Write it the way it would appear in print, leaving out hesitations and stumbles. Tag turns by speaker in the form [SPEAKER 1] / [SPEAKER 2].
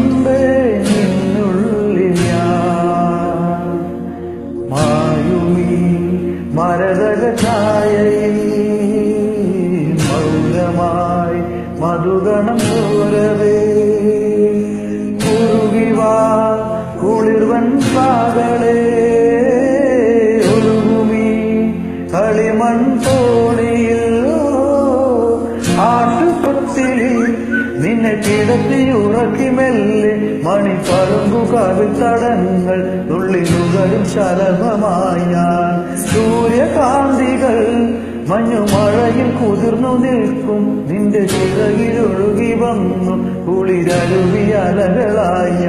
[SPEAKER 1] മുൻപേ നിന്നുള്ളിൽ ഞാൻ മായുമീ മരതക ഛായയിൽ മൗനമായി മധുഗണം ചോരവേ കുറുകിവാ കുളിർവൻ പാകളെ ഒഴുകുമീ കളിമൺ തോണിയിൽ ആട്ടുപത്തിലിൽ നിന്നെ കിടത്തി ഉറക്കി മെല്ലെ മണിപ്പളുങ്കു കവിത്തടങ്ങൾ തുള്ളിലുകളും ശലഭമായി ഞാൻ സൂര്യകാന്തികൾ മഞ്ഞുമഴയിൽ കുതിർന്നു നിൽക്കും നിന്റെ ചിറകിലൊഴുകി വന്നു കുളിരരുവി അലകളായി